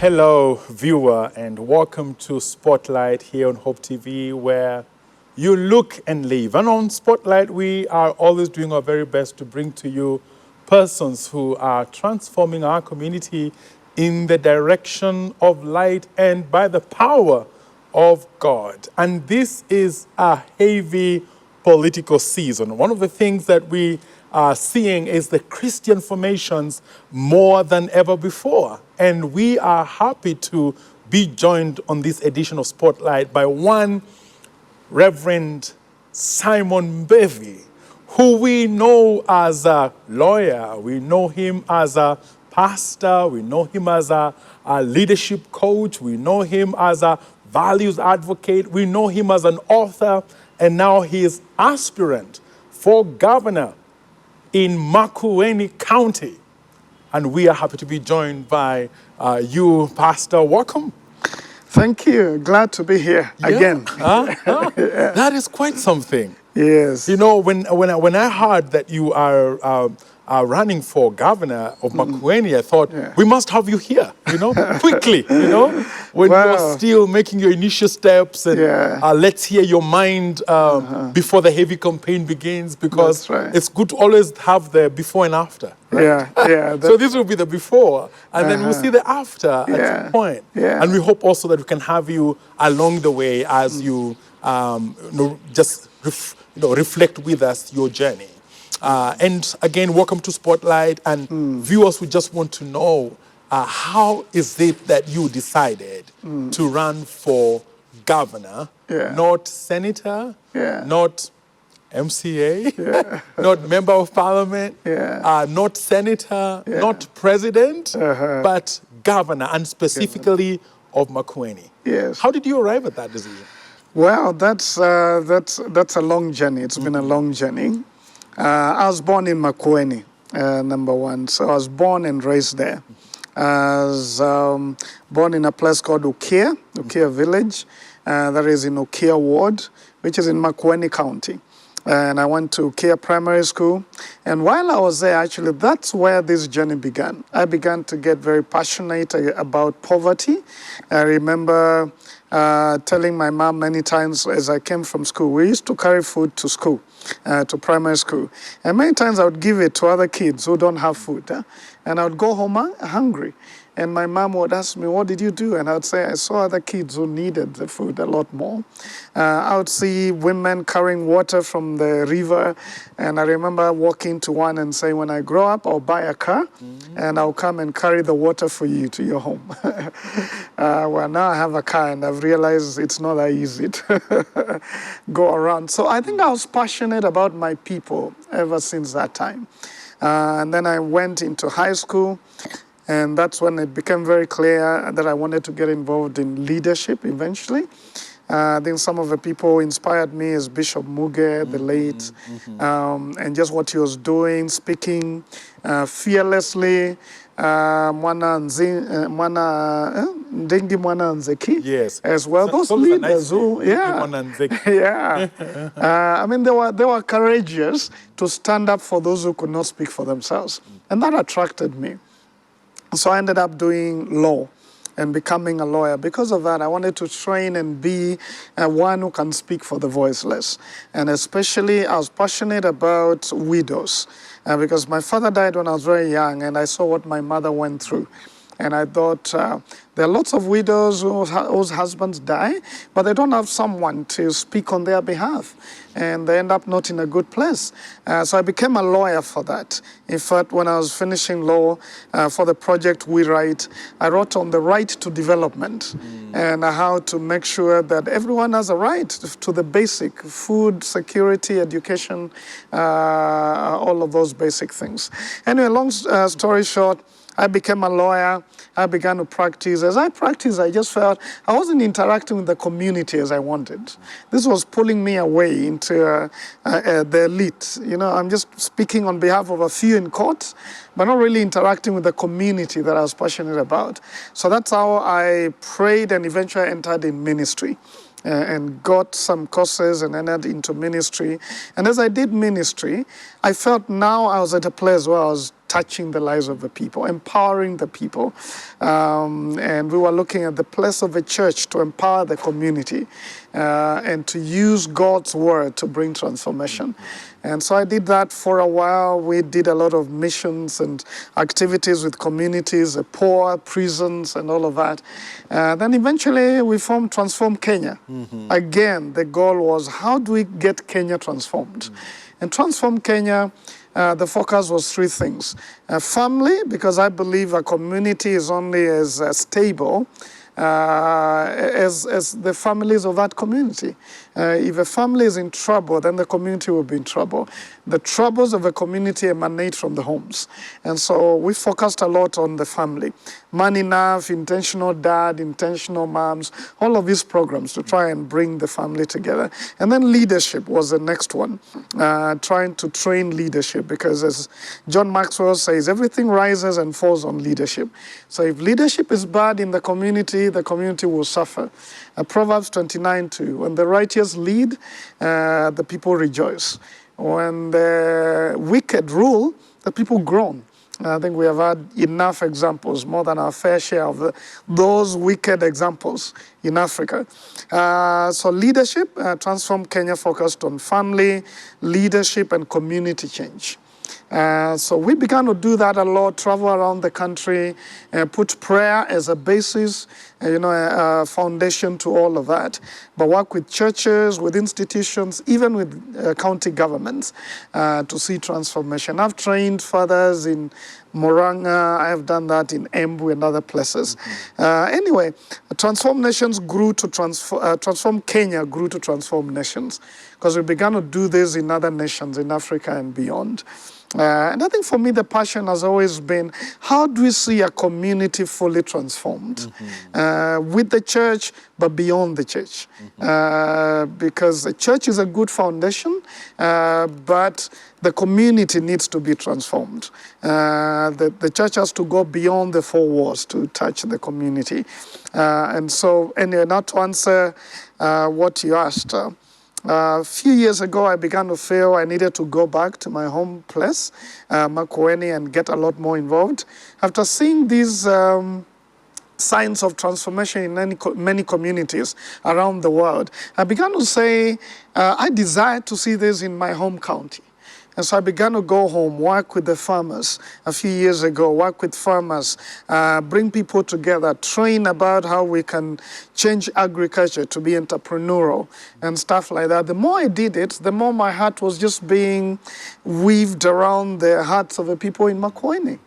Hello, viewer, and welcome to Spotlight here on Hope TV, where you look and live. And on Spotlight, we are always doing our very best to bring to you persons who are transforming our community in the direction of light and by the power of God. And this is a heavy political season. One of the things that we are seeing is the Christian formations more than ever before. And we are happy to be joined on this edition of Spotlight by one Reverend Simon Mbevi, who we know as a lawyer, we know him as a pastor, we know him as a leadership coach, we know him as a values advocate, we know him as an author, and now he is aspirant for governor in Makueni County. And we are happy to be joined by you, Pastor. Welcome. Thank you. Glad to be here again. That is quite something. Yes. You know, when I heard that you are running for governor of Makueni, I thought, we must have you here, quickly, when you're still making your initial steps, and let's hear your mind before the heavy campaign begins, because it's good to always have the before and after. Right? So this will be the before, and then we'll see the after at some point. And we hope also that we can have you along the way as you just reflect with us your journey. And again, welcome to Spotlight. And viewers who just want to know, how is it that you decided to run for governor, not senator, not MCA, not member of parliament, not senator, not president, but governor, and specifically of Makueni? Yes. How did you arrive at that decision? Well, that's a long journey. It's been a long journey. I was born in Makueni, number one. So I was born and raised there. I was born in a place called Ukia village. That is in Ukia ward, which is in Makueni County. And I went to Ukia Primary School. And while I was there, actually, that's where this journey began. I began to get very passionate about poverty. I remember telling my mom many times as I came from school, we used to carry food to school, to primary school. And many times I would give it to other kids who don't have food. And I would go home hungry. And my mom would ask me, what did you do? And I would say, I saw other kids who needed the food a lot more. I would see women carrying water from the river. And I remember walking to one and saying, when I grow up, I'll buy a car and I'll come and carry the water for you to your home. Well, now I have a car and I've realized it's not that easy to go around. So I think I was passionate about my people ever since that time. And then I went into high school. And that's when it became very clear that I wanted to get involved in leadership eventually. I think some of the people who inspired me is Bishop Muge, the late, and just what he was doing, speaking fearlessly. Ndengi Mwana Nzeki, yes, as well. Those leaders who, I mean, they were courageous to stand up for those who could not speak for themselves. And that attracted me. So I ended up doing law and becoming a lawyer. Because of that, I wanted to train and be one who can speak for the voiceless. And especially, I was passionate about widows because my father died when I was very young, and I saw what my mother went through. And I thought, there are lots of widows whose husbands die, but they don't have someone to speak on their behalf. And they end up not in a good place. So I became a lawyer for that. In fact, when I was finishing law for the project We Write, I wrote on the right to development and how to make sure that everyone has a right to the basic food, security, education, all of those basic things. Anyway, long story short, I became a lawyer. I began to practice. As I practiced, I just felt I wasn't interacting with the community as I wanted. This was pulling me away into the elite. I'm just speaking on behalf of a few in court, but not really interacting with the community that I was passionate about. So that's how I prayed and eventually entered in ministry. And got some courses and entered into ministry. And as I did ministry, I felt now I was at a place where I was touching the lives of the people, empowering the people. And we were looking at the place of a church to empower the community and to use God's word to bring transformation. And so I did that for a while. We did a lot of missions and activities with communities, the poor, prisons, and all of that. Then eventually we formed Transform Kenya. Again, the goal was, how do we get Kenya transformed? And Transform Kenya, the focus was three things. Family, because I believe a community is only as stable as the families of that community. If a family is in trouble, then the community will be in trouble. The troubles of a community emanate from the homes. And so we focused a lot on the family. Man Enough, Intentional Dad, Intentional Moms, all of these programs to try and bring the family together. And then leadership was the next one, trying to train leadership, because as John Maxwell says, everything rises and falls on leadership. So if leadership is bad in the community will suffer. Proverbs 29:2, when the righteous lead, the people rejoice. When the wicked rule, the people groan. I think we have had enough examples, more than our fair share of those wicked examples in Africa. So leadership, Transform Kenya focused on family, leadership, and community change. So we began to do that a lot, travel around the country, put prayer as a basis, a foundation to all of that, but work with churches, with institutions, even with county governments to see transformation. I've trained fathers in Moranga, I have done that in Mbvi and other places. Anyway, Transform Nations grew to Transform Kenya grew to Transform Nations, because we began to do this in other nations in Africa and beyond. And I think for me, the passion has always been, how do we see a community fully transformed with the church, but beyond the church? Because the church is a good foundation, but the community needs to be transformed. The church has to go beyond the four walls to touch the community. And so, anyway, now to answer what you asked, a few years ago, I began to feel I needed to go back to my home place, Makueni, and get a lot more involved. After seeing these signs of transformation in many communities around the world, I began to say, I desire to see this in my home county. And so I began to go home, work with the farmers a few years ago, work with farmers, bring people together, train about how we can change agriculture to be entrepreneurial and stuff like that. The more I did it, the more my heart was just being weaved around the hearts of the people in Makueni.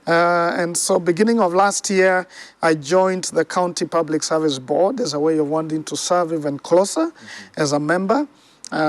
And so beginning of last year, I joined the County Public Service Board as a way of wanting to serve even closer as a member.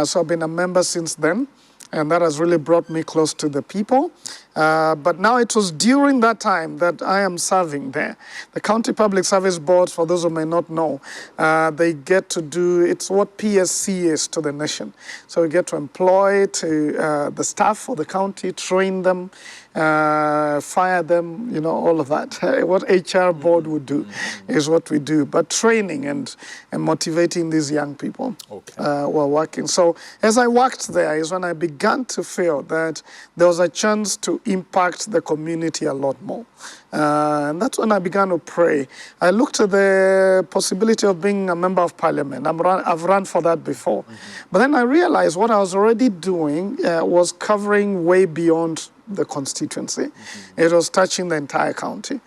So I've been a member since then. And that has really brought me close to the people. But now it was during that time that I am serving there. The County Public Service Board, for those who may not know, they get to do, it's what PSC is to the nation. So we get to employ the staff for the county, train them, fire them, all of that. What HR board would do is what we do. But training and motivating these young people while working. So as I worked there is when I began to feel that there was a chance to impact the community a lot more. And that's when I began to pray. I looked at the possibility of being a member of parliament. I've run for that before. But then I realized what I was already doing was covering way beyond the constituency. It was touching the entire county.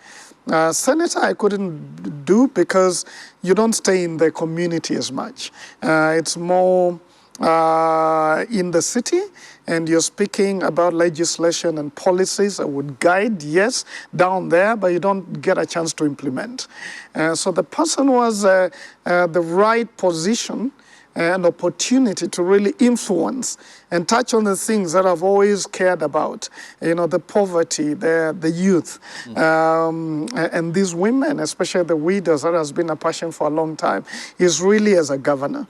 Senator, I couldn't do because you don't stay in the community as much. It's more in the city, and you're speaking about legislation and policies that would guide, yes, down there, but you don't get a chance to implement. So the person was the right position an opportunity to really influence and touch on the things that I've always cared about, the poverty, the youth, and these women, especially the widows, that has been a passion for a long time, is really as a governor.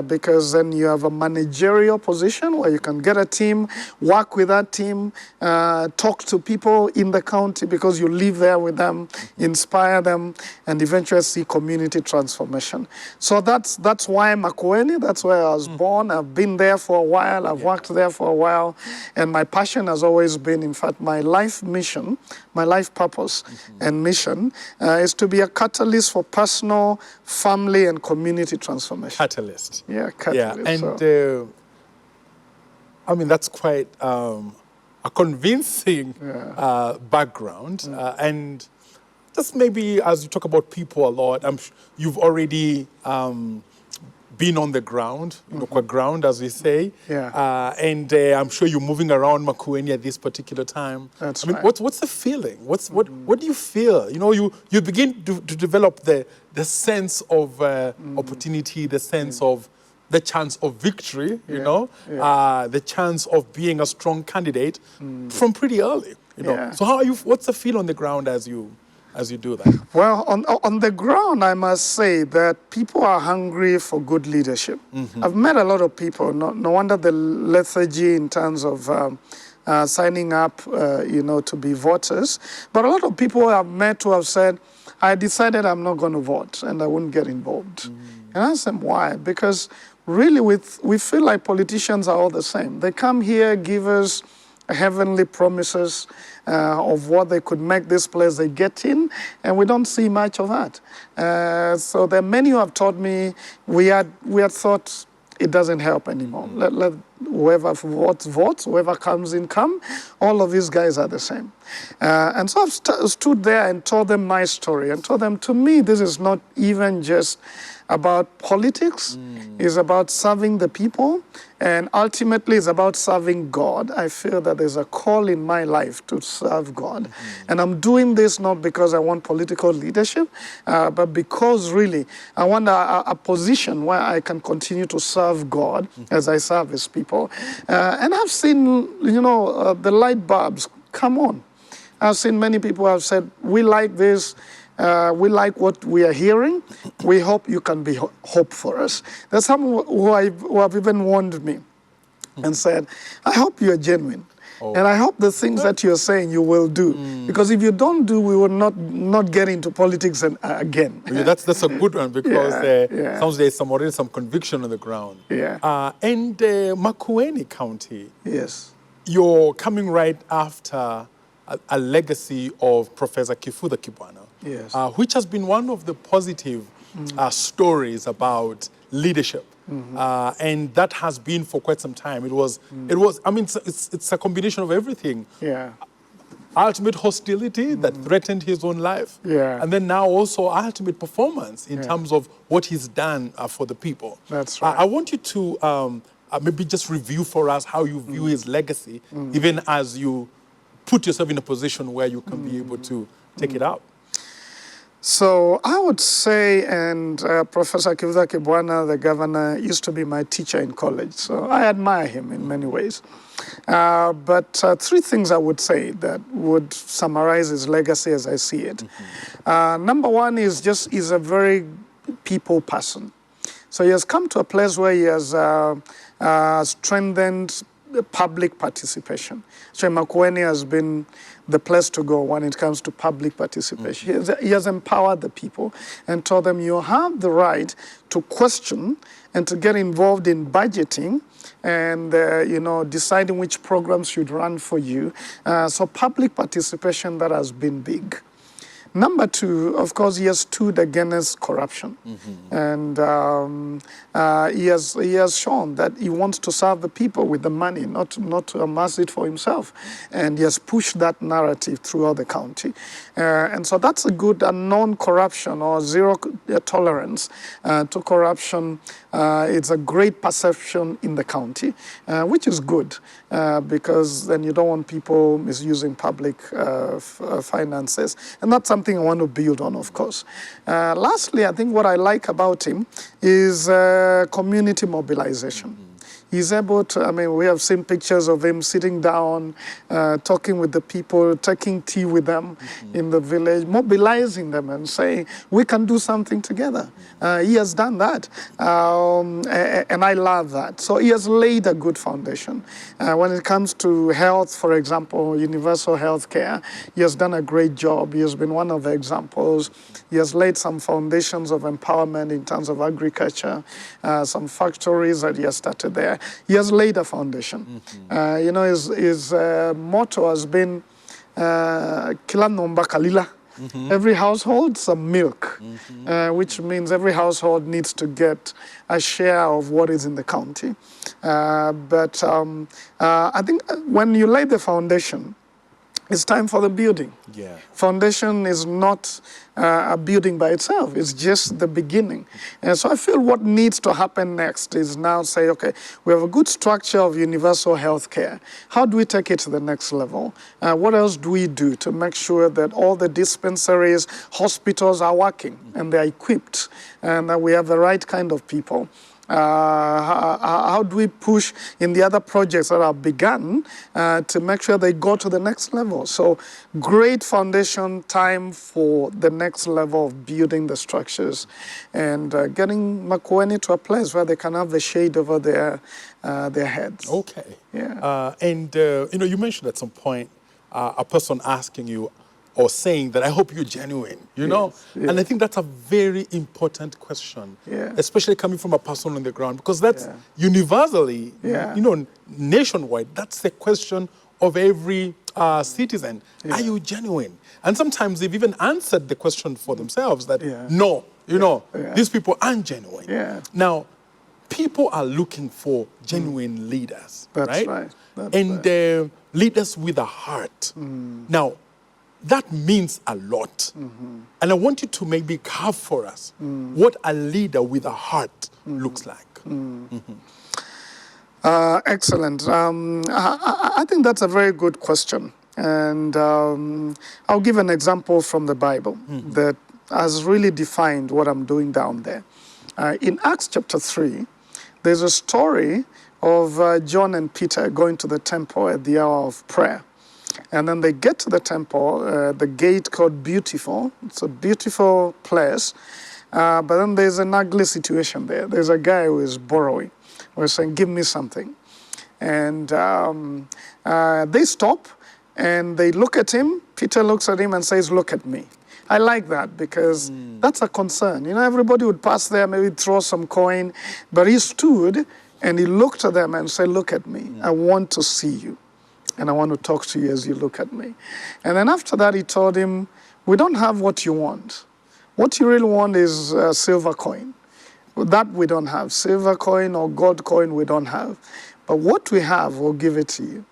Because then you have a managerial position where you can get a team, work with that team, talk to people in the county because you live there with them, inspire them, and eventually see community transformation. So that's why Makueni Makueni. That's where I was born. I've been there for a while. I've worked there for a while. And my passion has always been, in fact, my life mission, my life purpose and mission is to be a catalyst for personal, family, and community transformation. Catalyst. Yeah, catalyst. Yeah, and I mean, that's quite a convincing background. And just maybe as you talk about people a lot, you've already been on the ground, ground, as we say. Yeah. And I'm sure you're moving around Makueni at this particular time. That's right. What's the feeling? What do you feel? You know, you begin to develop the sense of opportunity, the sense of the chance of victory, you know, the chance of being a strong candidate from pretty early, you know. Yeah. So what's the feel on the ground as you do that? Well, on the ground, I must say that people are hungry for good leadership. I've met a lot of people, no wonder the lethargy in terms of signing up, to be voters. But a lot of people I've met who have said, I decided I'm not going to vote and I wouldn't get involved. And I asked them why, because really we feel like politicians are all the same. They come here, give us heavenly promises of what they could make this place they get in, and we don't see much of that. So there are many who have told me we had thought it doesn't help anymore. Let whoever votes, whoever comes in, come. All of these guys are the same. And so I've stood there and told them my story and told them, to me, this is not even just about politics. It's about serving the people, and ultimately it's about serving God. I feel that there's a call in my life to serve God. And I'm doing this not because I want political leadership, but because really I want a position where I can continue to serve God as I serve His people. And I've seen, the light bulbs come on. I've seen many people have said, we like this. We like what we are hearing. We hope you can be hope for us. There's some who have even warned me and said, I hope you are genuine. And I hope the things that you're saying you will do. Because if you don't do, we will not get into politics again. Yeah, that's a good one, because sounds there's already some conviction on the ground. Yeah. And Makueni County. Yes. You're coming right after a legacy of Professor Kifutha Kibwana. Yes. Which has been one of the positive stories about leadership. And that has been for quite some time. It was. I mean, it's a combination of everything. Yeah. Ultimate hostility that threatened his own life. Yeah. And then now also ultimate performance in terms of what he's done for the people. That's right. I want you to maybe just review for us how you view his legacy, even as you put yourself in a position where you can be able to take it out. So I would say, and Professor Kifutha Kibwana, the governor, used to be my teacher in college. So I admire him in many ways. But three things I would say that would summarize his legacy as I see it. Number one is he's a very people person. So he has come to a place where he has strengthened public participation. So Makueni has been the place to go when it comes to public participation. He has empowered the people and told them you have the right to question and to get involved in budgeting and deciding which programs should run for you. So public participation, that has been big. Number two, of course, he has stood against corruption. And he has shown that he wants to serve the people with the money, not to amass it for himself. And he has pushed that narrative throughout the county. And so that's a good non-corruption or zero tolerance to corruption. It's a great perception in the county, which is good because then you don't want people misusing public finances. And that's something I want to build on, of course. Lastly, I think what I like about him is community mobilization. he's able to, I mean, we have seen pictures of him sitting down, talking with the people, taking tea with them in the village, mobilizing them and saying, we can do something together. He has done that. And I love that. So he has laid a good foundation. When it comes to health, for example, universal health care, he has done a great job. He has been one of the examples. He has laid some foundations of empowerment in terms of agriculture, some factories that he has started there. He has laid a foundation. You know, his motto has been, Kila nomba kalila. Every household, some milk, which means every household needs to get a share of what is in the county. But I think when you lay the foundation, it's time for the building. Yeah. Foundation is not a building by itself. It's just the beginning. And so I feel what needs to happen next is now say, okay, we have a good structure of universal health care. How do we take it to the next level? What else do we do to make sure that all the dispensaries, hospitals are working and they're equipped and that we have the right kind of people? How do we push in the other projects that are begun to make sure they go to the next level? So great foundation, time for the next level of building the structures and getting Makueni to a place where they can have the shade over their heads. Okay. Yeah. You know, you mentioned at some point a person asking you or saying that I hope you're genuine, you know? Yes. And I think that's a very important question, Yeah. especially coming from a person on the ground, because that's universally, you know, nationwide, that's the question of every citizen. Are you genuine? And sometimes they've even answered the question for themselves that, no, you know, these people aren't genuine. Yeah. Now, people are looking for genuine leaders, That's right? Right. Leaders with a heart. Now, that means a lot. And I want you to maybe carve for us what a leader with a heart looks like. Excellent. I think that's a very good question. And I'll give an example from the Bible that has really defined what I'm doing down there. In Acts chapter 3, there's a story of John and Peter going to the temple at the hour of prayer. And then they get to the temple, the gate called Beautiful. It's a beautiful place. But then there's an ugly situation there. There's a guy who is borrowing. We're saying, give me something. And they stop and they look at him. Peter looks at him and says, look at me. I like that because that's a concern. You know, everybody would pass there, maybe throw some coin. But he stood and he looked at them and said, look at me. I want to see you. And I want to talk to you as you look at me. And then after that, he told him, we don't have what you want. What you really want is a silver coin. That we don't have. Silver coin or gold coin we don't have. But what we have, we'll give it to you.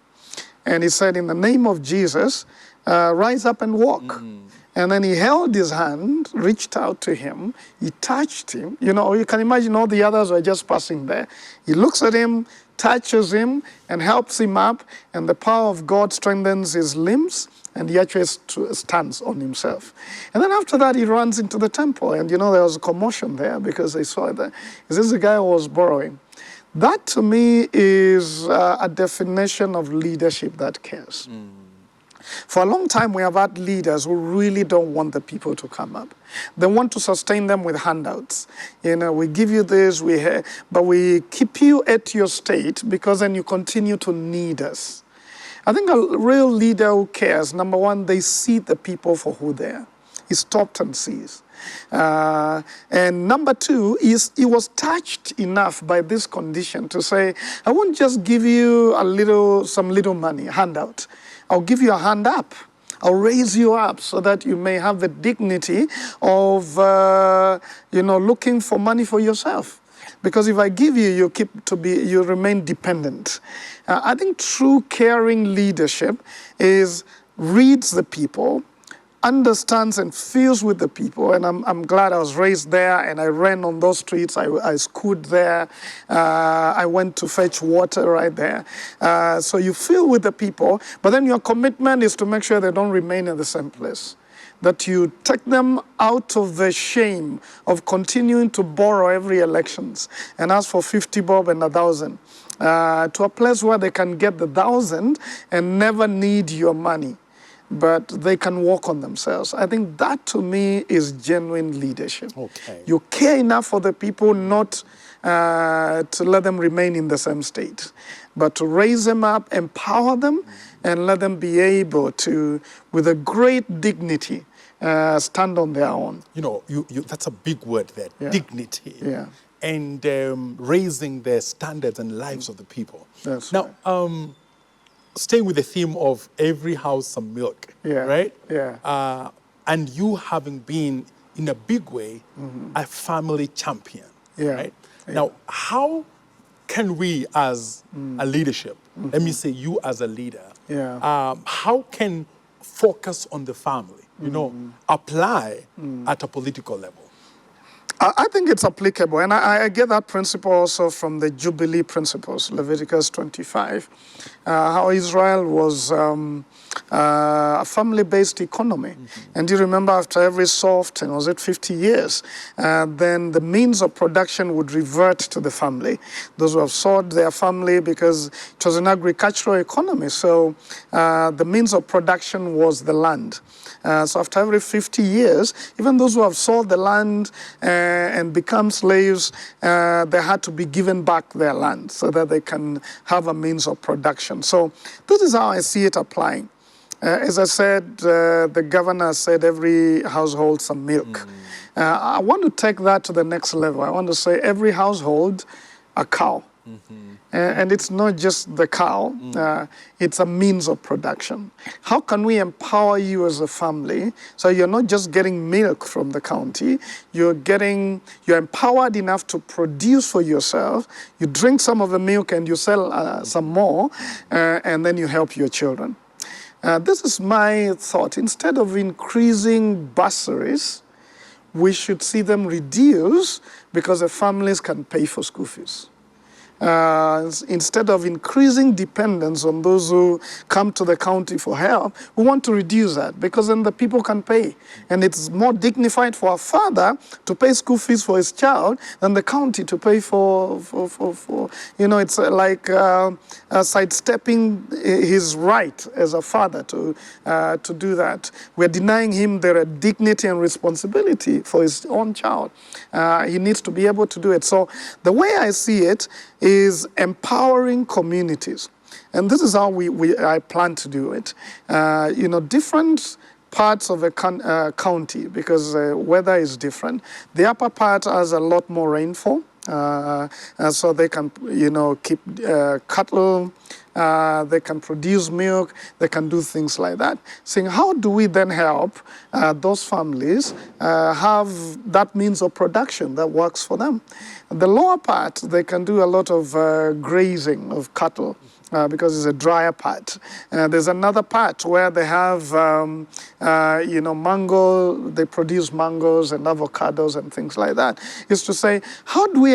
And he said, in the name of Jesus, rise up and walk. And then he held his hand, reached out to him. He touched him. You know, you can imagine all the others were just passing there. He looks at him, touches him, and helps him up. And the power of God strengthens his limbs. And he actually stands on himself. And then after that, he runs into the temple. And, you know, there was a commotion there because they saw that. This is the guy who was borrowing. That, to me, is a definition of leadership that cares. For a long time, we have had leaders who really don't want the people to come up. They want to sustain them with handouts. You know, we give you this, but we keep you at your state because then you continue to need us. I think a real leader who cares, number one, they see the people for who they are. He stopped and sees. And number two, he was touched enough by this condition to say, I won't just give you some little money, handout. I'll give you a hand up. I'll raise you up so that you may have the dignity of, looking for money for yourself. Because if I give you, you remain dependent. I think true caring leadership reads the people, understands and feels with the people. And I'm glad I was raised there and I ran on those streets. I schooled there. I went to fetch water right there. So you feel with the people, but then your commitment is to make sure they don't remain in the same place. That you take them out of the shame of continuing to borrow every elections and ask for 50 bob and 1,000. to a place where they can get the 1,000 and never need your money, but they can walk on themselves. I think that to me is genuine leadership. Okay. You care enough for the people, not to let them remain in the same state, but to raise them up, empower them, and let them be able to, with a great dignity, stand on their own. You know, that's a big word there, Yeah. dignity. Yeah. And raising the standards and lives of the people. That's now, staying with the theme of every house some milk, Yeah. right? Yeah. And you having been, in a big way, a family champion, Yeah. right? Yeah. Now, how can we as a leadership, let me say you as a leader, Yeah. how can focus on the family, you know, apply at a political level? I think it's applicable, and I get that principle also from the Jubilee principles, Leviticus 25, how Israel was a family-based economy. And you remember after every soft, and was it 50 years, then the means of production would revert to the family. Those who have sold their family, because it was an agricultural economy, so the means of production was the land. So after every 50 years, even those who have sold the land and become slaves, they had to be given back their land so that they can have a means of production. So this is how I see it applying. As I said, the governor said every household some milk. I want to take that to the next level. I want to say every household a cow. And it's not just the cow, it's a means of production. How can we empower you as a family so you're not just getting milk from the county, you're empowered enough to produce for yourself, you drink some of the milk and you sell some more, and then you help your children. This is my thought. Instead of increasing bursaries, we should see them reduce because the families can pay for school fees. Instead of increasing dependence on those who come to the county for help, we want to reduce that because then the people can pay. And it's more dignified for a father to pay school fees for his child than the county to pay for you know, it's like sidestepping his right as a father to do that. We're denying him their dignity and responsibility for his own child. He needs to be able to do it. So the way I see it is empowering communities. And this is how I plan to do it. You know, different parts of a county, because weather is different. The upper part has a lot more rainfall, so they can, you know, keep cattle, they can produce milk, they can do things like that. Saying, how do we then help those families have that means of production that works for them? The lower part, they can do a lot of grazing of cattle because it's a drier part. There's another part where they have, you know, mango, they produce mangoes and avocados and things like that. Is to say, how do we,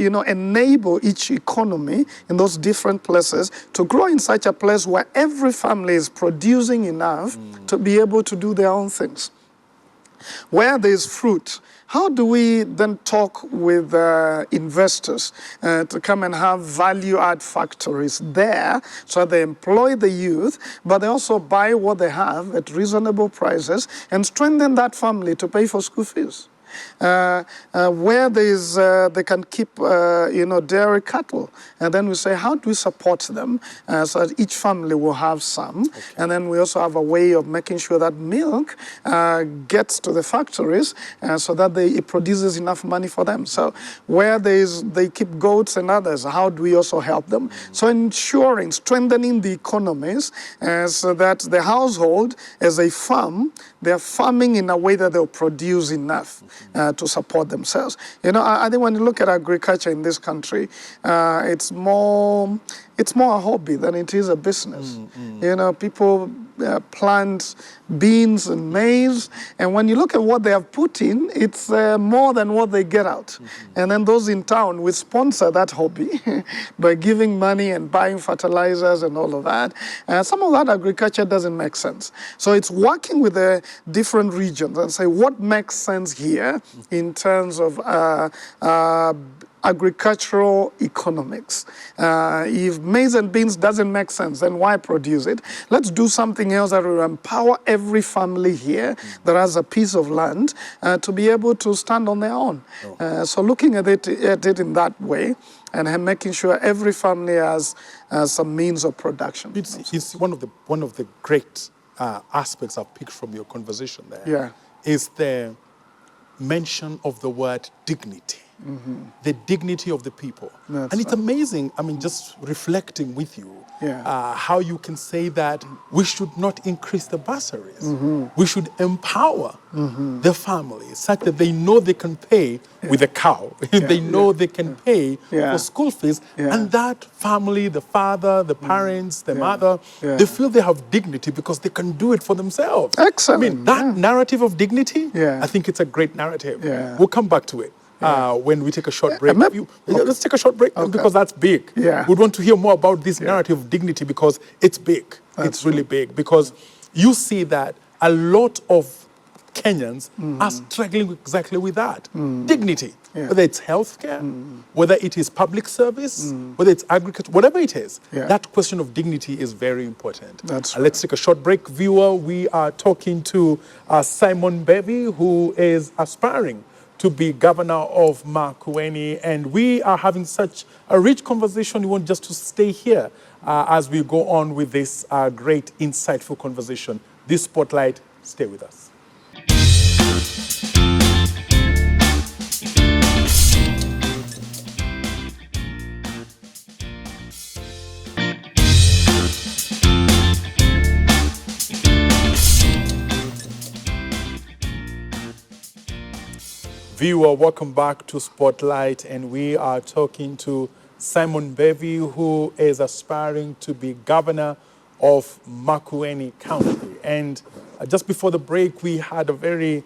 you know, enable each economy in those different places to grow in such a place where every family is producing enough to be able to do their own things? Where there's fruit, how do we then talk with investors to come and have value-add factories there so they employ the youth, but they also buy what they have at reasonable prices and strengthen that family to pay for school fees? Where there's, they can keep, you know, dairy cattle. And then we say, how do we support them so that each family will have some? Okay. And then we also have a way of making sure that milk gets to the factories so that it produces enough money for them. So where they keep goats and others, how do we also help them? So ensuring, strengthening the economies so that the household, as a farm, they're farming in a way that they'll produce enough to support themselves. You know, I think when you look at agriculture in this country, it's more a hobby than it is a business. You know, people plant beans and maize, and when you look at what they have put in, it's more than what they get out. And then those in town, we sponsor that hobby by giving money and buying fertilizers and all of that. Some of that agriculture doesn't make sense. So it's working with the different regions and say what makes sense here in terms of agricultural economics. If maize and beans doesn't make sense, then why produce it? Let's do something else that will empower every family here that has a piece of land to be able to stand on their own. So looking at it in that way, and making sure every family has some means of production. It's one of the great aspects I've picked from your conversation there. Yeah. Is the mention of the word dignity. The dignity of the people. That's and it's amazing, I mean, just reflecting with you, how you can say that we should not increase the bursaries. We should empower the families such that they know they can pay with a cow. They know they can pay for school fees. And that family, the father, the parents, the mother, they feel they have dignity because they can do it for themselves. Excellent. I mean, that narrative of dignity, I think it's a great narrative. We'll come back to it. When we take a short break. Let's take a short break because that's big. We want to hear more about this narrative of dignity because it's big. It's really big because you see that a lot of Kenyans are struggling exactly with that. Dignity. Whether it's healthcare, whether it is public service, whether it's agriculture, whatever it is, that question of dignity is very important. That's Let's take a short break, viewer. We are talking to Simon Mbevi, who is aspiring to be governor of Makueni, and we are having such a rich conversation. You want just to stay here as we go on with this great, insightful conversation. This Spotlight, stay with us. Viewer, welcome back to Spotlight, and we are talking to Simon Mbevi, who is aspiring to be governor of Makueni County. And just before the break, we had a very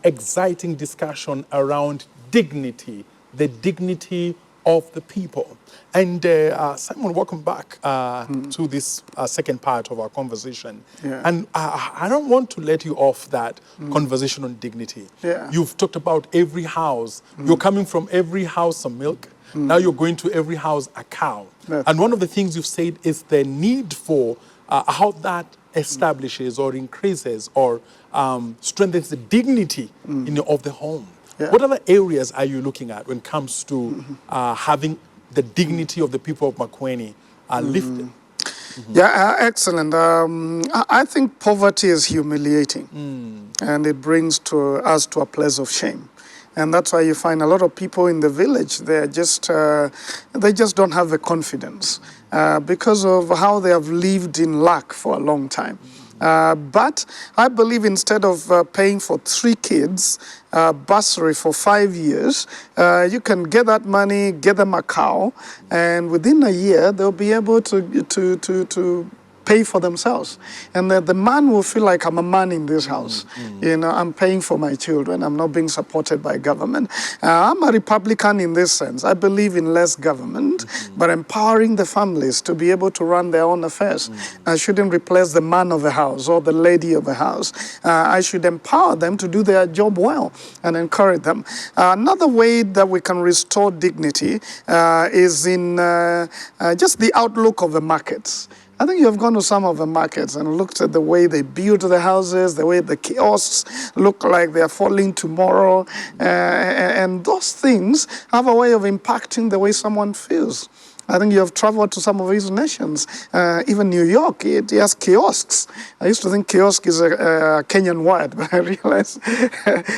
exciting discussion around dignity, the dignity of the people. And Simon, welcome back to this second part of our conversation. And I don't want to let you off that conversation on dignity. You've talked about every house. You're coming from every house some milk. Now you're going to every house a cow. And one of the things you've said is the need for how that establishes or increases or strengthens the dignity of the home. What other areas are you looking at when it comes to having the dignity of the people of Makueni lifted? Excellent. I think poverty is humiliating, and it brings us to a place of shame. And that's why you find a lot of people in the village, they just don't have the confidence because of how they have lived in lack for a long time. But I believe instead of paying for 3 kids bursary for 5 years, you can get that money, get them a cow, and within a year they'll be able to pay for themselves. And the man will feel like, I'm a man in this house. You know, I'm paying for my children. I'm not being supported by government. I'm a Republican in this sense. I believe in less government, but empowering the families to be able to run their own affairs. I shouldn't replace the man of the house or the lady of the house. I should empower them to do their job well and encourage them. Another way that we can restore dignity is in just the outlook of the markets. I think you have gone to some of the markets and looked at the way they build the houses, the way the kiosks look like they're falling tomorrow. And those things have a way of impacting the way someone feels. I think you have traveled to some of these nations, even New York, it has kiosks. I used to think kiosk is a Kenyan word, but I realized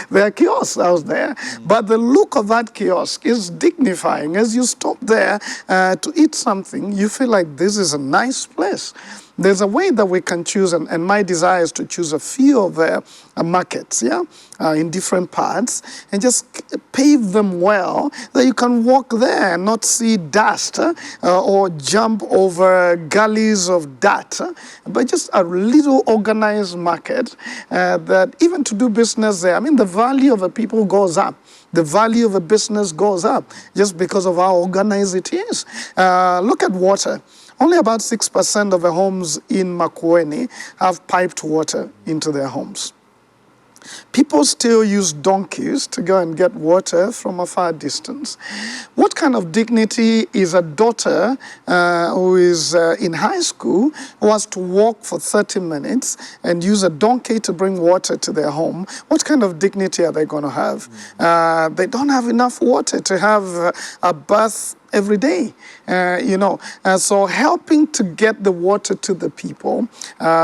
there are kiosks out there. But the look of that kiosk is dignifying. As you stop there to eat something, you feel like this is a nice place. There's a way that we can choose, and my desire is to choose a few of the markets, in different parts, and just pave them well, that you can walk there and not see dust or jump over gullies of dirt, but just a little organized market that even to do business there, I mean, the value of the people goes up. The value of a business goes up just because of how organized it is. Look at water. Only about 6% of the homes in Makueni have piped water into their homes. People still use donkeys to go and get water from a far distance. What kind of dignity is a daughter who is in high school who has to walk for 30 minutes and use a donkey to bring water to their home? What kind of dignity are they going to have? They don't have enough water to have a bath every day, so helping to get the water to the people,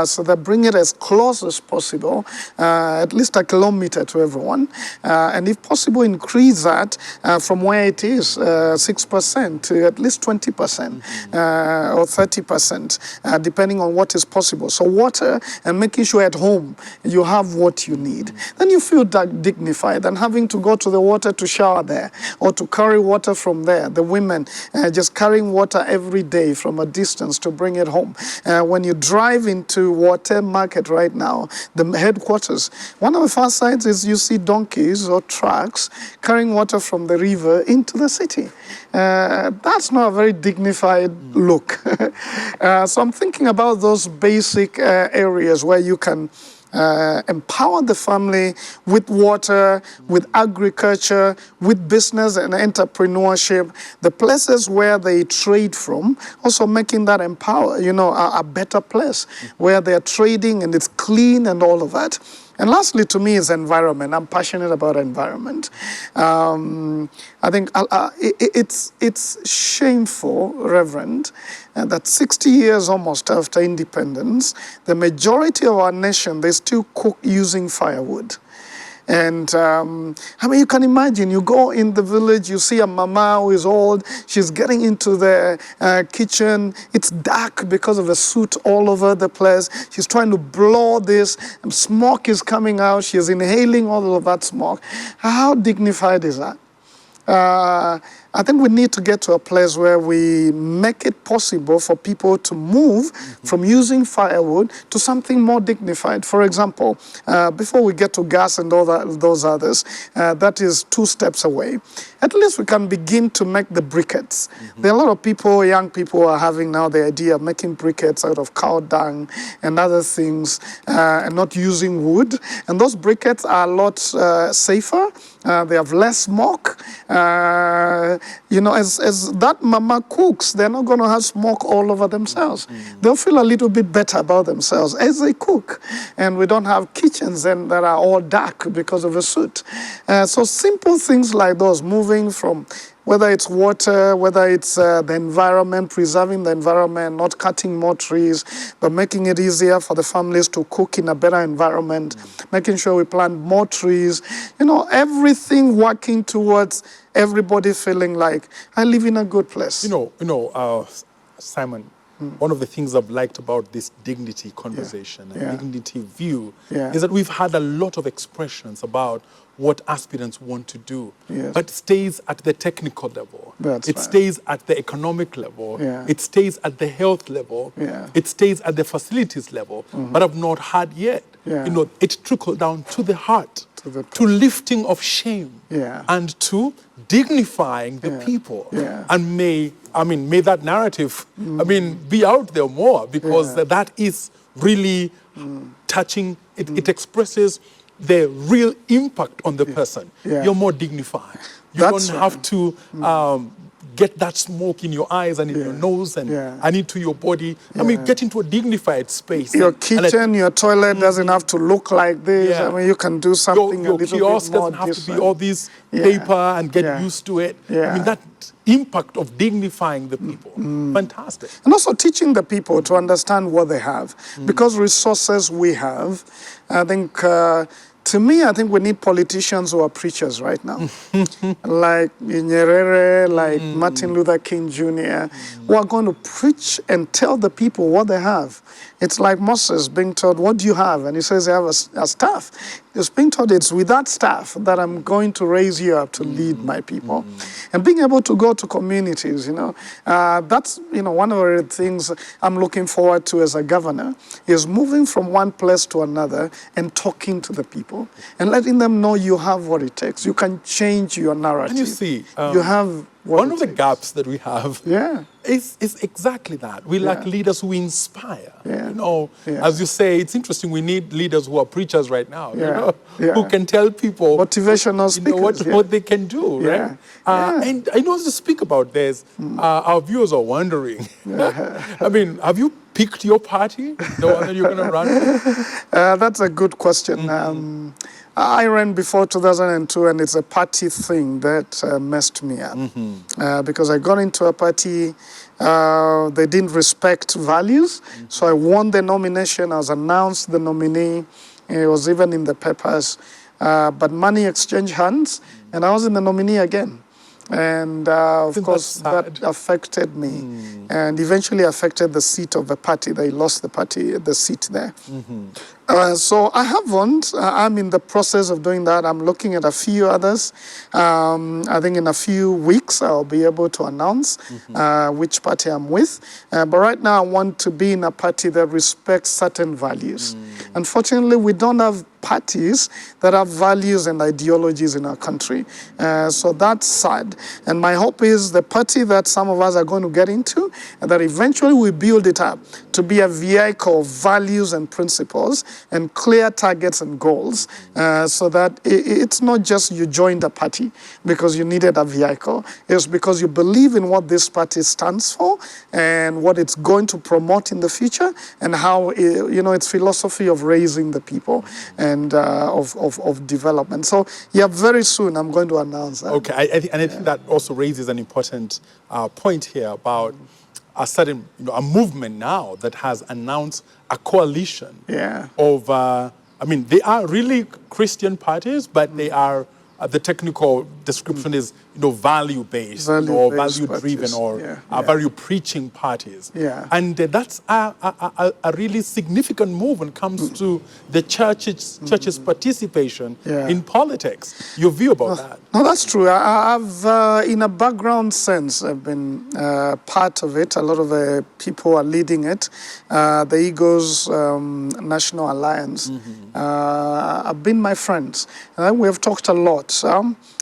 so that bring it as close as possible, at least a kilometer to everyone, and if possible increase that from where it is 6% to at least 20% or 30%, depending on what is possible. So water, and making sure at home you have what you need. Then you feel dignified than having to go to the water to shower there or to carry water from there. The women just carrying water every day from a distance to bring it home. When you drive into Water Market right now, the headquarters, one of the first sights is you see donkeys or trucks carrying water from the river into the city. That's not a very dignified look. So I'm thinking about those basic areas where you can empower the family with water, with agriculture, with business and entrepreneurship, the places where they trade from, also making that empower, a better place where they're trading and it's clean and all of that. And lastly, to me, is environment. I'm passionate about environment. I think it's shameful, Reverend, that 60 years almost after independence, the majority of our nation, they still cook using firewood. And you can imagine, you go in the village, you see a mama who is old, she's getting into the kitchen, it's dark because of the soot all over the place, she's trying to blow this, and smoke is coming out, she's inhaling all of that smoke. How dignified is that? I think we need to get to a place where we make it possible for people to move from using firewood to something more dignified. For example, before we get to gas and all those others, that is 2 steps away. At least we can begin to make the briquettes. There are a lot of people, young people are having now the idea of making briquettes out of cow dung and other things, and not using wood. And those briquettes are a lot safer. They have less smoke. As that mama cooks, they're not going to have smoke all over themselves. They'll feel a little bit better about themselves as they cook. And we don't have kitchens that are all dark because of the soot. So simple things like those, moving from whether it's water, whether it's the environment, preserving the environment, not cutting more trees, but making it easier for the families to cook in a better environment, making sure we plant more trees, everything working towards everybody feeling like, I live in a good place. Simon, one of the things I've liked about this dignity conversation and dignity view is that we've had a lot of expressions about what aspirants want to do, but it stays at the technical level. It stays at the economic level. It stays at the health level. It stays at the facilities level. But I've not had yet. It trickled down to the heart, to lifting of shame, and to dignifying the people. And may that narrative, be out there more, because that is really touching. It expresses the real impact on the person. You're more dignified. You don't have to get that smoke in your eyes and in your nose and into your body. Get into a dignified space. Your kitchen, your toilet doesn't have to look like this. You can do something a little bit more kiosk doesn't have to be all this paper and get used to it. That impact of dignifying the people. Fantastic. And also teaching the people to understand what they have. Because resources we have, I think, to me, I think we need politicians who are preachers right now. Like Nyerere, like Martin Luther King Jr., who are going to preach and tell the people what they have. It's like Moses being told, what do you have? And he says, I have a staff. He's being told, it's with that staff that I'm going to raise you up to lead my people. And being able to go to communities, that's, one of the things I'm looking forward to as a governor, is moving from one place to another and talking to the people and letting them know you have what it takes. You can change your narrative. And you see, you have one of the gaps that we have Yeah. is exactly that. We lack leaders who inspire. Yeah. You know, Yeah. as you say, it's interesting. We need leaders who are preachers right now. Yeah. You know, Yeah. who can tell people Motivational speakers, what they can do, Yeah. right? Yeah. And I know as you speak about this, our viewers are wondering. I mean, have you picked your party, the one that you're going to run with? That's a good question. I ran before 2002, and it's a party thing that messed me up. Because I got into a party, they didn't respect values. So I won the nomination. I was announced the nominee. It was even in the papers. But money exchanged hands, and I was in the nominee again. And of course, that affected me, and eventually affected the seat of the party. They lost the seat there. So I haven't. I'm in the process of doing that. I'm looking at a few others. I think in a few weeks I'll be able to announce which party I'm with. But right now I want to be in a party that respects certain values. Unfortunately, we don't have parties that have values and ideologies in our country. So that's sad. And my hope is the party that some of us are going to get into, and that eventually we build it up to be a vehicle of values and principles and clear targets and goals, so that it's not just you joined a party because you needed a vehicle. It's because you believe in what this party stands for and what it's going to promote in the future, and how its philosophy of raising the people and of development. So yeah, very soon I'm going to announce that. Okay, I think that also raises an important point here about a certain, a movement now that has announced a coalition of, they are really Christian parties, but they are, the technical description is, value-based, or value-driven, or value-preaching parties. Yeah. And that's a really significant move when it comes to the church's participation in politics. Your view about that? No, that's true. I've, in a background sense, I've been part of it. A lot of the people are leading it. The Eagles National Alliance have been my friends. We have talked a lot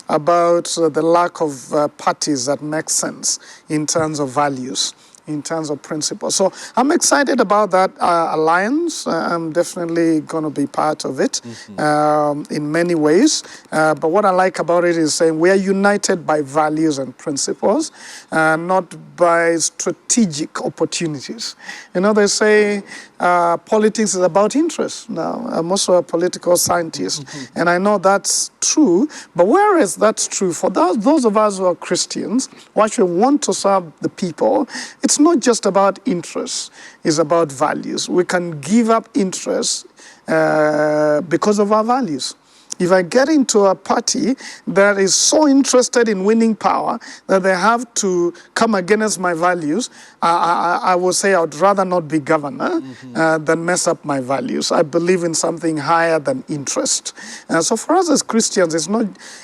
about the lack of parties that make sense in terms of values, in terms of principles. So I'm excited about that alliance. I'm definitely going to be part of it in many ways. But what I like about it is saying we are united by values and principles, not by strategic opportunities. They say politics is about interest. Now, I'm also a political scientist, and I know that's true. But whereas that's true, for those of us who are Christians, who actually want to serve the people, it's not just about interests, it's about values. We can give up interests because of our values. If I get into a party that is so interested in winning power that they have to come against my values, I will say I would rather not be governor than mess up my values. I believe in something higher than interest. So for us as Christians,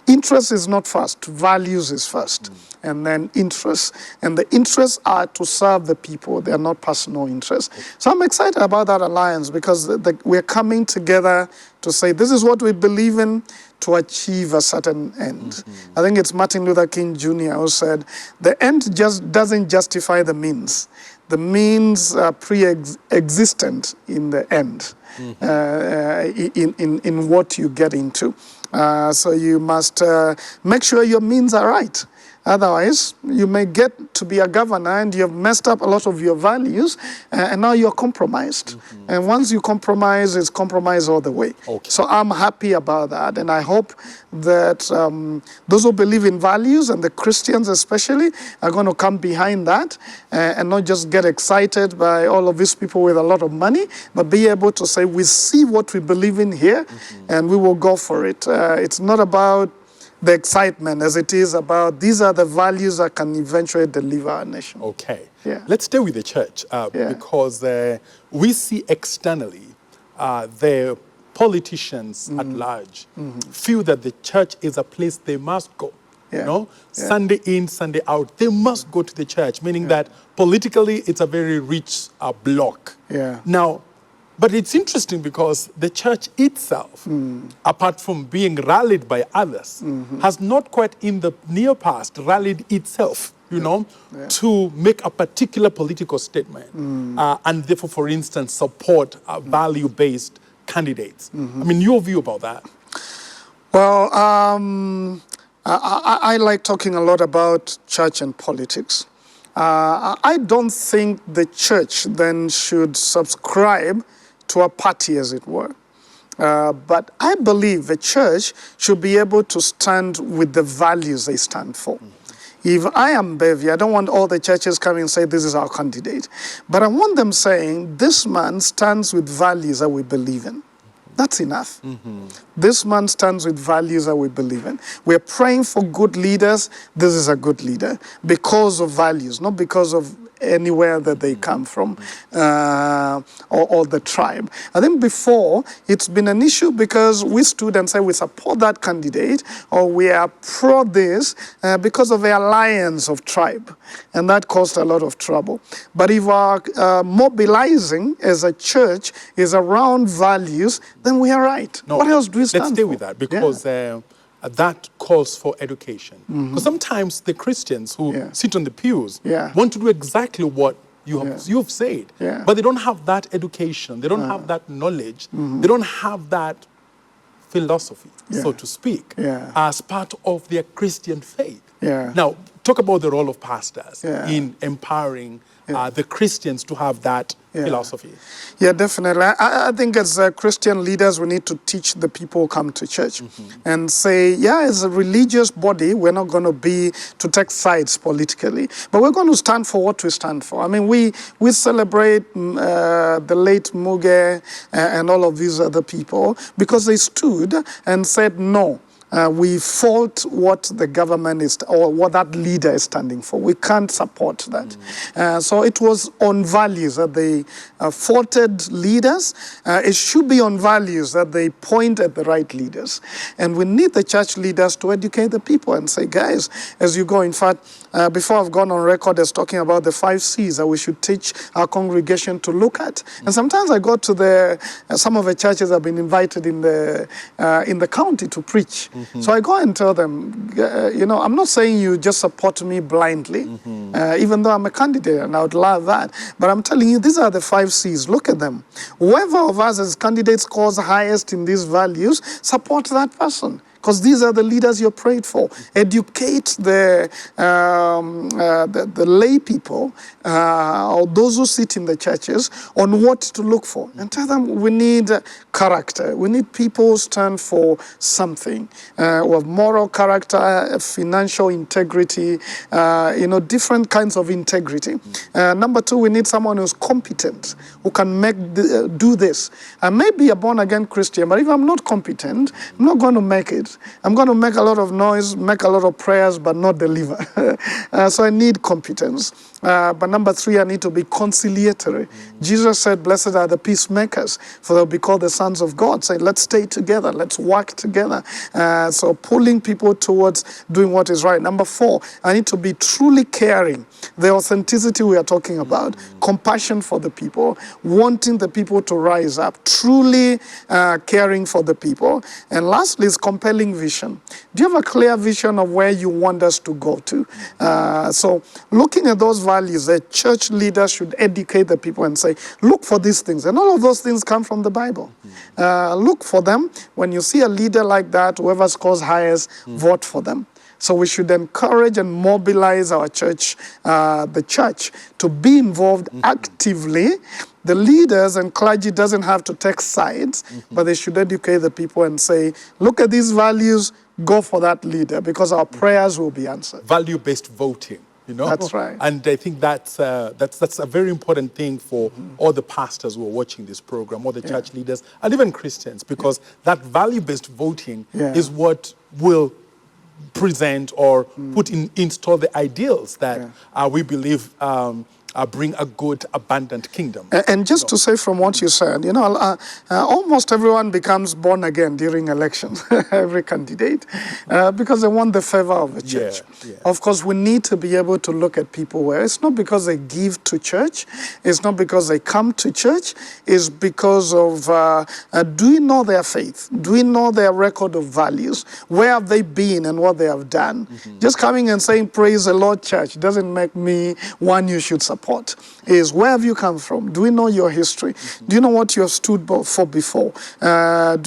interest is not first, values is first. And then interests. And the interests are to serve the people. They are not personal interests. So I'm excited about that alliance because we're coming together to say this is what we believe in to achieve a certain end. I think it's Martin Luther King Jr. who said, the end just doesn't justify the means. The means are pre-existent in the end, in what you get into. So you must make sure your means are right. Otherwise, you may get to be a governor and you've messed up a lot of your values, and now you're compromised. And once you compromise, it's compromise all the way. Okay. So I'm happy about that, and I hope that those who believe in values, and the Christians especially, are going to come behind that and not just get excited by all of these people with a lot of money, but be able to say, we see what we believe in here, and we will go for it. It's not about the excitement as it is about these are the values that can eventually deliver our nation. Okay. Yeah. Let's stay with the church because we see externally the politicians at large feel that the church is a place they must go. Sunday in, Sunday out, they must go to the church, meaning that politically it's a very rich bloc. Yeah. Now, But it's interesting because the church itself, apart from being rallied by others, has not quite in the near past rallied itself, to make a particular political statement and therefore, for instance, support value-based candidates. I mean, your view about that? Well, I like talking a lot about church and politics. I don't think the church then should subscribe to a party, as it were. But I believe the church should be able to stand with the values they stand for. If I am Mbevi, I don't want all the churches coming and say, this is our candidate. But I want them saying, this man stands with values that we believe in. That's enough. This man stands with values that we believe in. We're praying for good leaders. This is a good leader because of values, not because of anywhere that they come from or the tribe. I think before, it's been an issue because we stood and said we support that candidate or we are pro this because of the alliance of tribe. And that caused a lot of trouble. But if our mobilizing as a church is around values, then we are right. No, what else do we stand let's stay for? with that because that calls for education. Because sometimes the Christians who sit on the pews want to do exactly what you've said, but they don't have that education, they don't have that knowledge, they don't have that philosophy, so to speak, as part of their Christian faith. Now, talk about the role of pastors in empowering the Christians to have that philosophy. Yeah, definitely. I think as Christian leaders, we need to teach the people who come to church and say, as a religious body, we're not going to be to take sides politically, but we're going to stand for what we stand for. I mean, we celebrate the late Muge and all of these other people because they stood and said no. We fault what the government is, or what that leader is standing for. We can't support that. So it was on values that they faulted leaders. It should be on values that they point at the right leaders. And we need the church leaders to educate the people and say, guys, as you go, in fact, before I've gone on record as talking about the 5 C's that we should teach our congregation to look at. And sometimes I go to some of the churches I've been invited in the county to preach. So I go and tell them, I'm not saying you just support me blindly, even though I'm a candidate and I would love that. But I'm telling you, these are the 5 C's. Look at them. Whoever of us as candidates scores highest in these values, support that person. Because these are the leaders you're prayed for. Educate the lay people or those who sit in the churches on what to look for. And tell them we need character. We need people who stand for something. Who have moral character, financial integrity, different kinds of integrity. Number 2, we need someone who's competent, who can do this. I may be a born-again Christian, but if I'm not competent, I'm not going to make it. I'm going to make a lot of noise, make a lot of prayers, but not deliver. So I need competence. But number 3, I need to be conciliatory. Jesus said, blessed are the peacemakers, for they'll be called the sons of God. Say, let's stay together, let's work together. So pulling people towards doing what is right. Number 4, I need to be truly caring. The authenticity we are talking about, compassion for the people, wanting the people to rise up, truly caring for the people. And lastly is compelling vision. Do you have a clear vision of where you want us to go to? So looking at those values, the church leaders should educate the people and say, look for these things. And all of those things come from the Bible. Look for them. When you see a leader like that, whoever scores highest, vote for them. So we should encourage and mobilize our church, the church, to be involved actively. The leaders and clergy doesn't have to take sides, but they should educate the people and say, look at these values, go for that leader, because our prayers will be answered. Value-based voting. That's right. And I think that's a very important thing for all the pastors who are watching this program, all the church leaders, and even Christians, because that value-based voting is what will present or install the ideals that we believe bring a good, abundant kingdom. And just to say from what you said, almost everyone becomes born again during elections, every candidate, because they want the favor of the church. Of course, we need to be able to look at people where it's not because they give to church, it's not because they come to church, it's because of, do we know their faith? Do we know their record of values? Where have they been and what they have done? Just coming and saying, praise the Lord, church, doesn't make me one you should support. Is where have you come from? Do we know your history? Do you know what you have stood for before? Do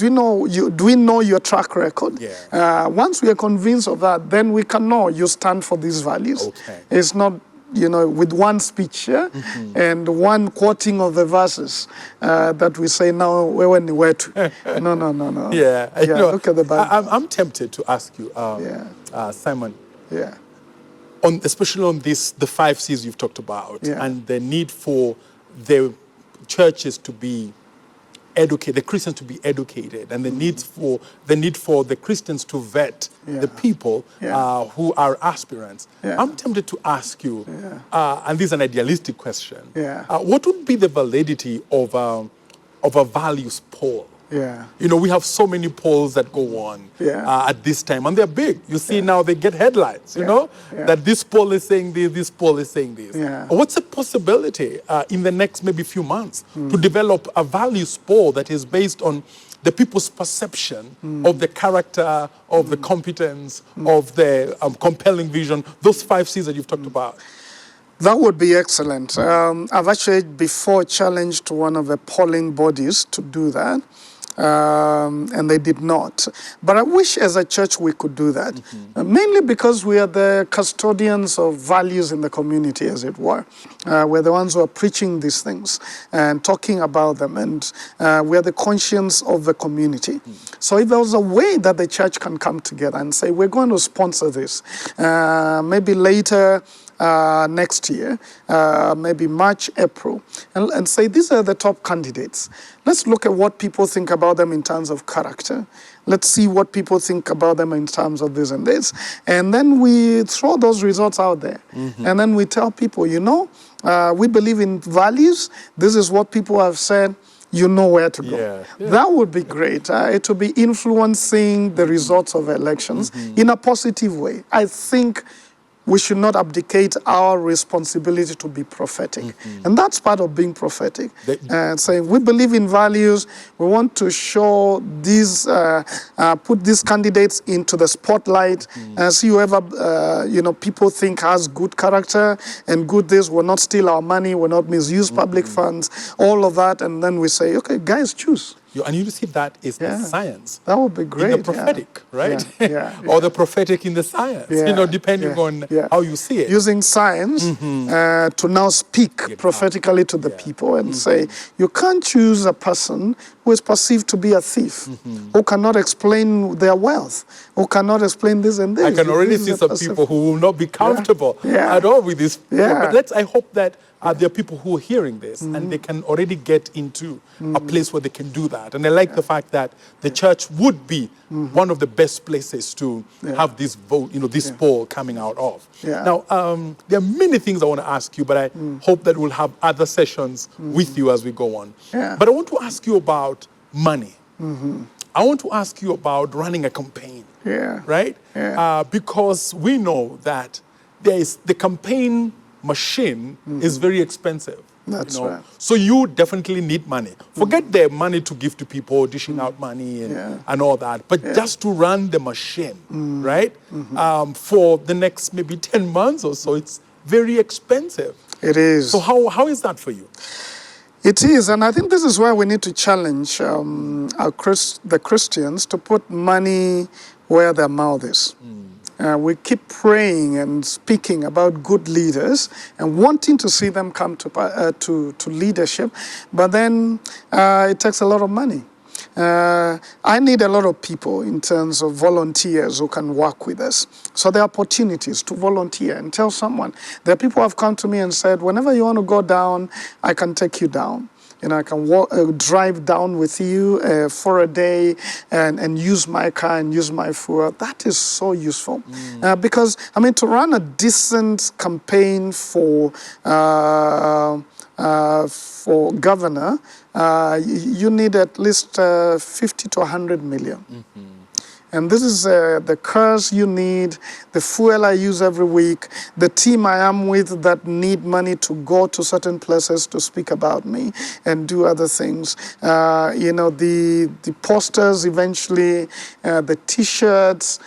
we know your track record? Once we are convinced of that, then we can know you stand for these values. It's not, with one speech and one quoting of the verses that we say now, where to? No. Look at the Bible. I'm tempted to ask you, Simon. Especially on the 5 C's you've talked about, and the need for the churches to be educated, the Christians to be educated, and the need for the Christians to vet the people who are aspirants. I'm tempted to ask you, and this is an idealistic question, what would be the validity of a values poll? We have so many polls that go on at this time, and they're big. You see now they get headlines, that this poll is saying this poll is saying this. What's the possibility in the next maybe few months to develop a values poll that is based on the people's perception of the character, of the competence, of the compelling vision, those 5 C's that you've talked about? That would be excellent. I've actually before challenged one of the polling bodies to do that. And they did not. But I wish as a church we could do that, mainly because we are the custodians of values in the community, as it were. We're the ones who are preaching these things and talking about them, and we are the conscience of the community. So if there was a way that the church can come together and say, we're going to sponsor this, maybe later next year, maybe March, April, and say these are the top candidates. Let's look at what people think about them in terms of character. Let's see what people think about them in terms of this and this. And then we throw those results out there. And then we tell people, we believe in values. This is what people have said. You know where to go. That would be great. It would be influencing the results of elections in a positive way. I think we should not abdicate our responsibility to be prophetic. And that's part of being prophetic. And saying, we believe in values, we want to show these, put these candidates into the spotlight, and see whoever, people think has good character and good this, will not steal our money, will not misuse public funds, all of that. And then we say, okay, guys, choose. And you see that is the science. That would be great. In the prophetic, right? Or the prophetic in the science, depending on how you see it. Using science to now speak prophetically to the people and say, you can't choose a person who is perceived to be a thief, who cannot explain their wealth, who cannot explain this and this. I can already see some people who will not be comfortable at all with this. But I hope that there are people who are hearing this and they can already get into a place where they can do that. And I like the fact that the church would be one of the best places to have this vote, this poll coming out of. Now, there are many things I want to ask you, but I hope that we'll have other sessions with you as we go on. But I want to ask you about money. I want to ask you about running a campaign, right? Because we know that the campaign machine is very expensive. That's right. So you definitely need money. Forget the money to give to people, dishing out money and all that, but just to run the machine, right? For the next maybe 10 months or so, it's very expensive. It is. So how is that for you? It is, and I think this is where we need to challenge the Christians to put money where their mouth is. We keep praying and speaking about good leaders and wanting to see them come to leadership, but then it takes a lot of money. I need a lot of people in terms of volunteers who can work with us. So there are opportunities to volunteer and tell someone. There are people who have come to me and said, whenever you want to go down, I can take you down. I can drive down with you for a day and use my car and use my fuel. That is so useful. Because, to run a decent campaign for governor, you need at least 50 to 100 million. And this is the cars you need, the fuel I use every week, the team I am with that need money to go to certain places to speak about me and do other things. The posters eventually, the T-shirts,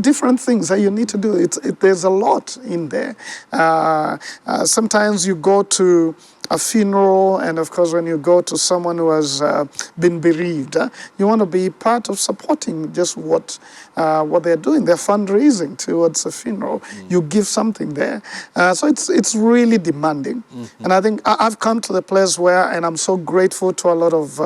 different things that you need to do. There's a lot in there. Sometimes you go to a funeral, and of course when you go to someone who has been bereaved, you want to be part of supporting just what they're doing. They're fundraising towards a funeral. You give something there. So it's really demanding. And I think I've come to the place where, and I'm so grateful to a lot of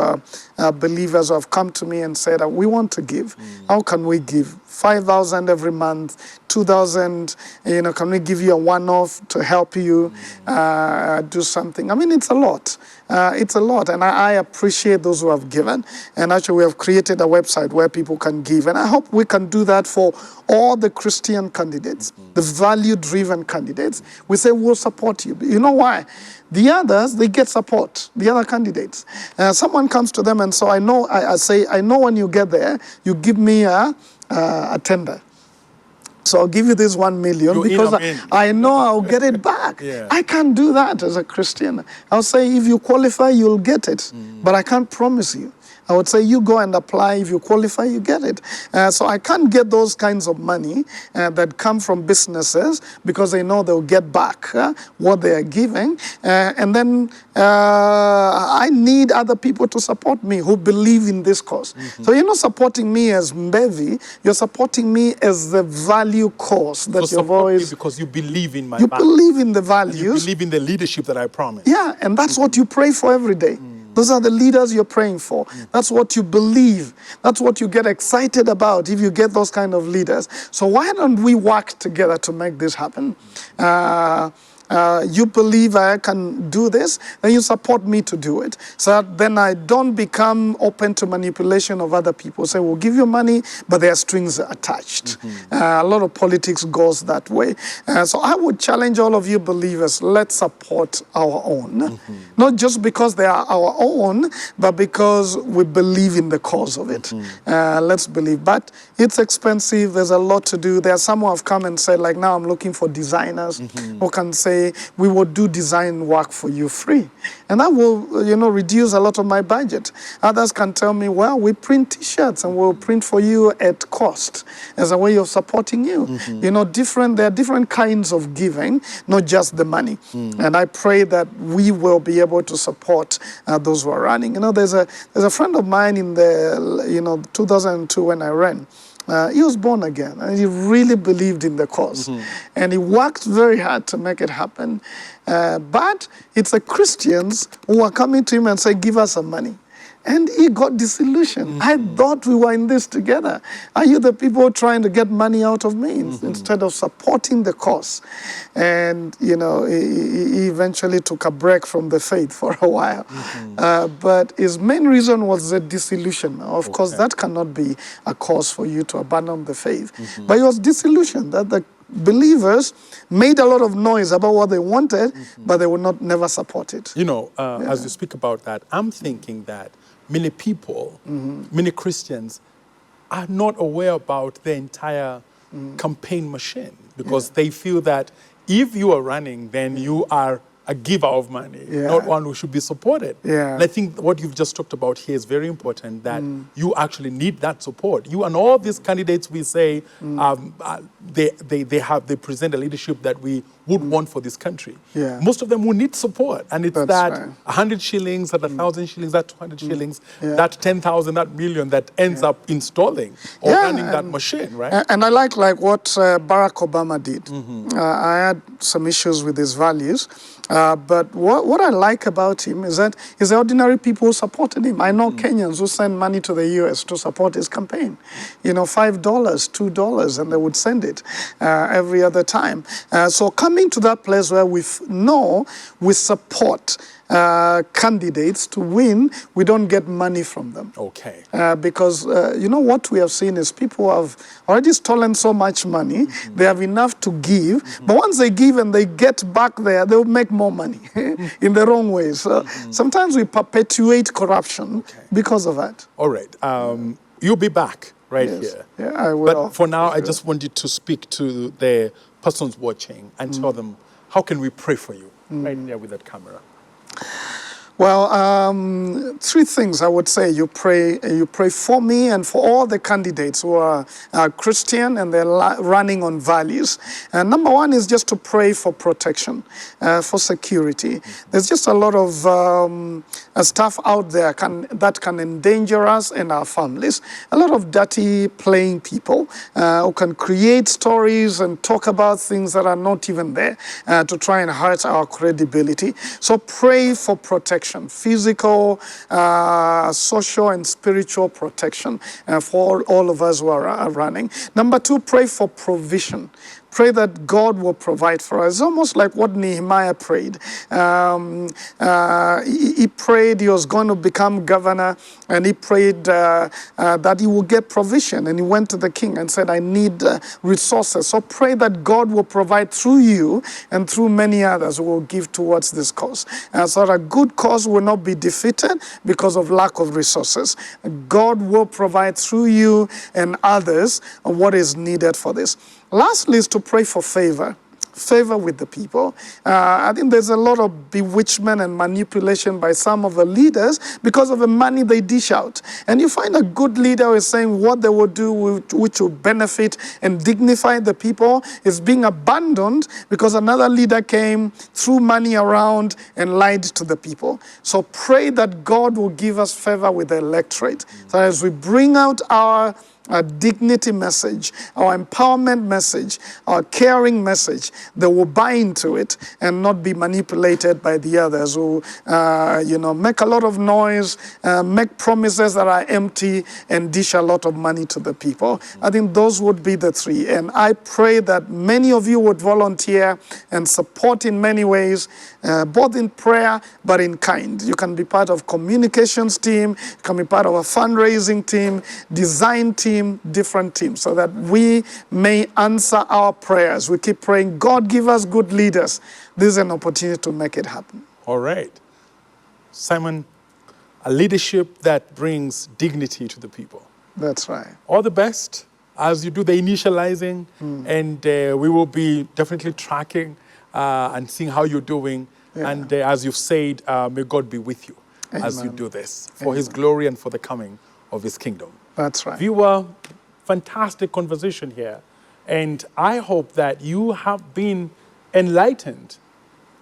believers who have come to me and said, we want to give. How can we give? 5,000 every month, 2,000, can we give you a one-off to help you do something? It's a lot. It's a lot, and I appreciate those who have given. And actually, we have created a website where people can give. And I hope we can do that for all the Christian candidates, the value-driven candidates. We say, we'll support you. You know why? The others, they get support, the other candidates. Someone comes to them, and so I say, I know when you get there, you give me a tender. So I'll give you this 1 million because I know I'll get it back. I can't do that as a Christian. I'll say, if you qualify, you'll get it. But I can't promise you. I would say, you go and apply. If you qualify, you get it. So I can't get those kinds of money that come from businesses because they know they'll get back what they are giving. And then I need other people to support me who believe in this cause. So you're not supporting me as Mbevi. You're supporting me as the value cause that you've always... Because you believe in my values. You believe in the values. You believe in the leadership that I promise. Yeah, and that's what you pray for every day. Those are the leaders you're praying for. That's what you believe. That's what you get excited about if you get those kind of leaders. So why don't we work together to make this happen? You believe I can do this, then you support me to do it. So that then I don't become open to manipulation of other people. Say, we'll give you money, but there are strings attached. A lot of politics goes that way. So I would challenge all of you believers, let's support our own. Not just because they are our own, but because we believe in the cause of it. Let's believe. But it's expensive. There's a lot to do. There are some who have come and said, like, now I'm looking for designers who can say, we will do design work for you free. And that will, reduce a lot of my budget. Others can tell me, well, we print T-shirts and we'll print for you at cost as a way of supporting you. There are different kinds of giving, not just the money. And I pray that we will be able to support those who are running. There's a friend of mine in the, 2002 when I ran. He was born again, and he really believed in the cause. And he worked very hard to make it happen. But it's the Christians who are coming to him and say, give us some money. And he got disillusioned. I thought we were in this together. Are you the people trying to get money out of me instead of supporting the cause? And, he eventually took a break from the faith for a while. But his main reason was the disillusion. Of course, that cannot be a cause for you to abandon the faith. But he was disillusioned that the believers made a lot of noise about what they wanted, but they would never support it. As you speak about that, I'm thinking that many people, many Christians, are not aware about the entire campaign machine because they feel that if you are running, then you are a giver of money, not one who should be supported. And I think what you've just talked about here is very important, that you actually need that support. You and all these candidates, we say, they present a leadership that we would want for this country. Most of them will need support. And it's that 100 shillings, that 1,000 shillings, that 200 shillings, that 10,000, that million that ends up installing or running that machine, right? And I like what Barack Obama did. I had some issues with his values. But what I like about him is that he's the ordinary people who supported him. I know Kenyans who send money to the US to support his campaign. $5, $2, and they would send it every other time. So coming coming to that place where we know we support candidates to win, we don't get money from them. Okay. Because what we have seen is people have already stolen so much money, they have enough to give, but once they give and they get back there, they'll make more money in the wrong way. So sometimes we perpetuate corruption because of that. All right. You'll be back here. Yeah, I will. But for now, I just want you to speak to the persons watching and tell them, how can we pray for you? Right there with that camera. Well, three things I would say. You pray for me and for all the candidates who are Christian and they're running on values. And number one is just to pray for protection, for security. There's just a lot of stuff out there that can endanger us and our families. A lot of dirty playing people who can create stories and talk about things that are not even there to try and hurt our credibility. So pray for protection. Physical, social, and spiritual protection for all of us who are running. Number two, pray for provision. Pray that God will provide for us. It's almost like what Nehemiah prayed. He prayed he was going to become governor, and he prayed that he will get provision. And he went to the king and said, I need resources. So pray that God will provide through you and through many others who will give towards this cause. So that a good cause will not be defeated because of lack of resources. God will provide through you and others what is needed for this. Lastly is to pray for favor with the people. I think there's a lot of bewitchment and manipulation by some of the leaders because of the money they dish out. And you find a good leader who is saying what they will do which will benefit and dignify the people is being abandoned because another leader came, threw money around and lied to the people. So pray that God will give us favor with the electorate. So as we bring out our dignity message, our empowerment message, our caring message, they will buy into it and not be manipulated by the others who, make a lot of noise, make promises that are empty, and dish a lot of money to the people. I think those would be the three. And I pray that many of you would volunteer and support in many ways, both in prayer but in kind. You can be part of communications team, you can be part of a fundraising team, design team, different teams, so that we may answer our prayers. We keep praying, God, give us good leaders. This is an opportunity to make it happen. All right. Simon, a leadership that brings dignity to the people. That's right. All the best as you do the initializing, and we will be definitely tracking and seeing how you're doing. Yeah. And as you've said, may God be with you as you do this for His glory and for the coming of His kingdom. That's right. Viewer, fantastic conversation here. And I hope that you have been enlightened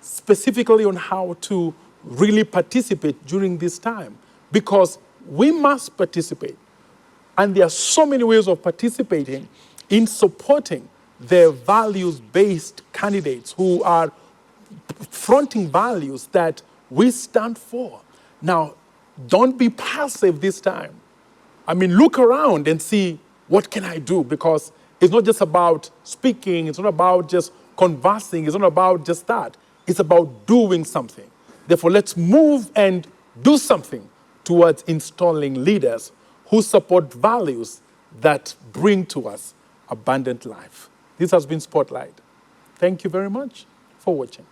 specifically on how to really participate during this time. Because we must participate. And there are so many ways of participating in supporting the values-based candidates who are fronting values that we stand for. Now, don't be passive this time. I mean, look around and see, what can I do? Because it's not just about speaking, it's not about just conversing, it's not about just that. It's about doing something. Therefore, let's move and do something towards installing leaders who support values that bring to us abundant life. This has been Spotlight. Thank you very much for watching.